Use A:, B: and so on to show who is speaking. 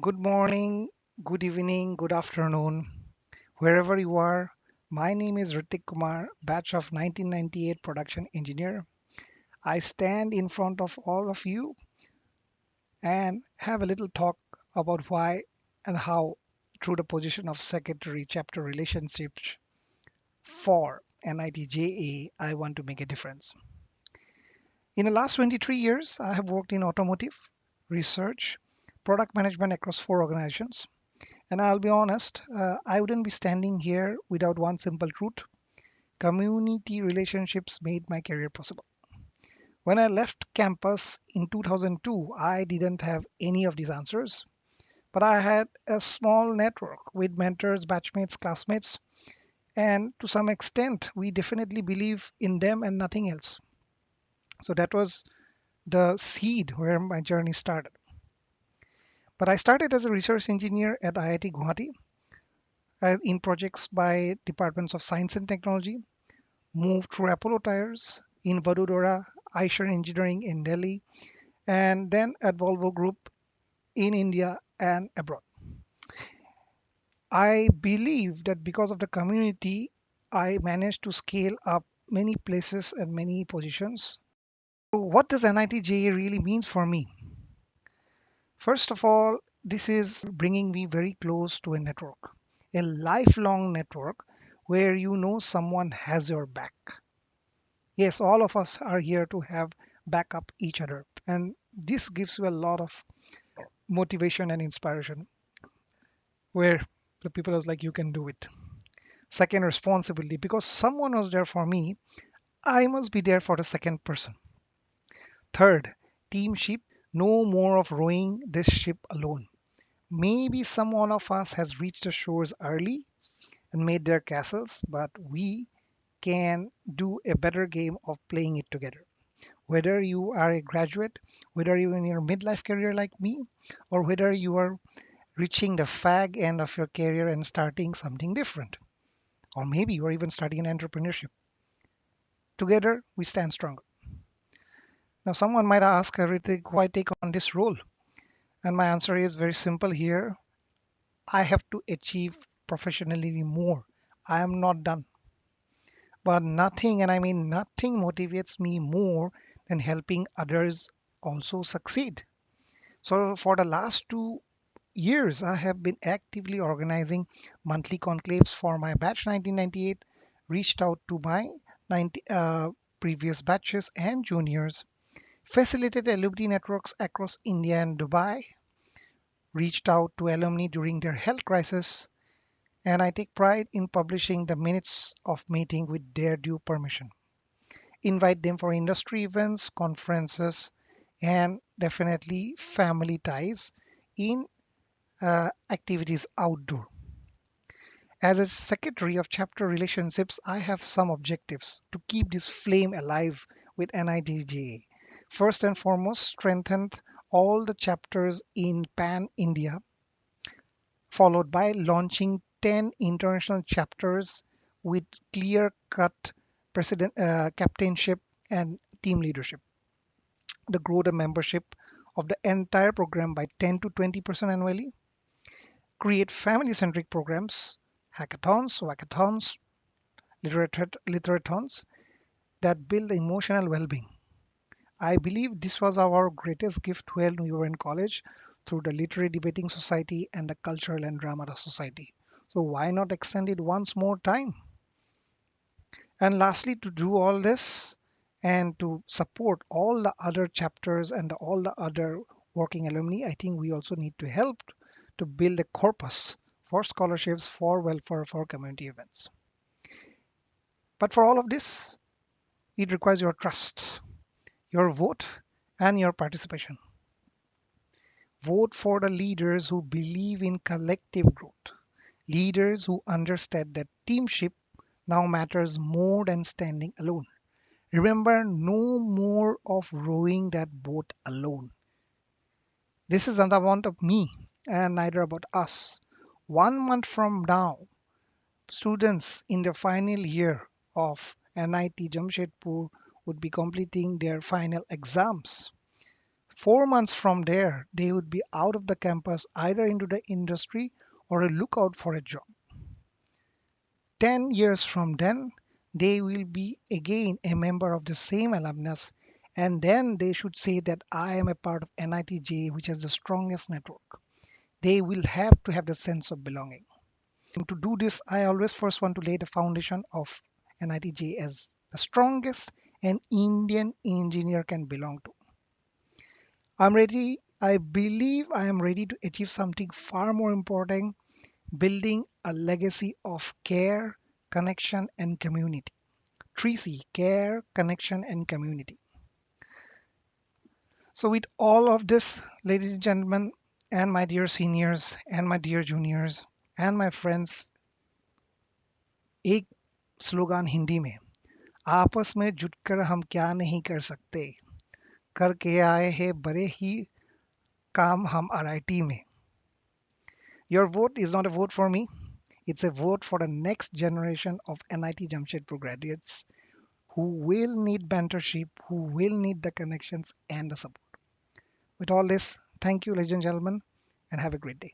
A: Good morning, good evening, good afternoon, wherever you are. My name is Ritik Kumar, batch of 1998 production engineer. I stand in front of all of you and have a little talk about why and how, through the position of secretary chapter relationships for NITJAA, I want to make a difference. In the last 23 years, I have worked in automotive, research, product management across four organizations. And I'll be honest, I wouldn't be standing here without one simple truth. Community relationships made my career possible. When I left campus in 2002, I didn't have any of these answers, but I had a small network with mentors, batchmates, classmates, and to some extent, we definitely believe in them and nothing else. So that was the seed where my journey started. But I started as a research engineer at IIT Guwahati in projects by departments of science and technology, moved through Apollo Tires in Vadodara, Eicher Engineering in Delhi, and then at Volvo Group in India and abroad. I believe that because of the community, I managed to scale up many places and many positions. So what does NITJA really means for me? First of all, this is bringing me very close to a network, a lifelong network where you know someone has your back. Yes, all of us are here to have back up each other. And this gives you a lot of motivation and inspiration where the people is like, you can do it. Second, responsibility. Because someone was there for me, I must be there for the second person. Third, teamship. No more of rowing this ship alone. Maybe some one of us has reached the shores early and made their castles, but we can do a better game of playing it together. Whether you are a graduate, whether you're in your midlife career like me, or whether you are reaching the fag end of your career and starting something different, or maybe you're even starting an entrepreneurship. Together, we stand stronger. Now, someone might ask, Ritik, why take on this role? And my answer is very simple here. I have to achieve professionally more. I am not done. But nothing, and I mean nothing, motivates me more than helping others also succeed. So, for the last 2 years, I have been actively organizing monthly conclaves for my batch 1998, reached out to my 90, previous batches and juniors, facilitated alumni networks across India and Dubai, reached out to alumni during their health crisis, and I take pride in publishing the minutes of meeting with their due permission. Invite them for industry events, conferences, and definitely family ties in activities outdoor. As a secretary of chapter relationships, I have some objectives to keep this flame alive with NITJ. First and foremost, strengthen all the chapters in Pan India, followed by launching 10 international chapters with clear cut president, captainship and team leadership. To grow the membership of the entire program by 10 to 20% annually, create family centric programs, hackathons, wackathons, literathons that build emotional well being. I believe this was our greatest gift when we were in college through the Literary Debating Society and the Cultural and Drama Society. So, why not extend it once more time? And lastly, to do all this and to support all the other chapters and all the other working alumni, I think we also need to help to build a corpus for scholarships for welfare for community events. But for all of this, it requires your trust, your vote, and your participation. Vote for the leaders who believe in collective growth, leaders who understand that teamship now matters more than standing alone. Remember, no more of rowing that boat alone. This is not about me and neither about us. 1 month from now, students in the final year of NIT Jamshedpur would be completing their final exams. 4 months from there, they would be out of the campus, either into the industry or a lookout for a job. 10 years from then, they will be again a member of the same alumnus, and then they should say that I am a part of NITJAA, which has the strongest network. They will have to have the sense of belonging. And to do this, I always first want to lay the foundation of NITJAA as the strongest an Indian engineer can belong to. I'm ready. I believe I am ready to achieve something far more important, building a legacy of care, connection, and community. 3C: care, connection, and community. So, with all of this, ladies and gentlemen, and my dear seniors, and my dear juniors, and my friends, एक slogan Hindi में, आपस में जुटकर हम क्या नहीं कर सकते, करके आए हैं बड़े ही काम हम आरआईटी में. Your vote is not a vote for me. It's a vote for the next generation of NIT Jamshedpur graduates who will need mentorship, who will need the connections and the support. With all this, thank you, ladies and gentlemen, and have a great day.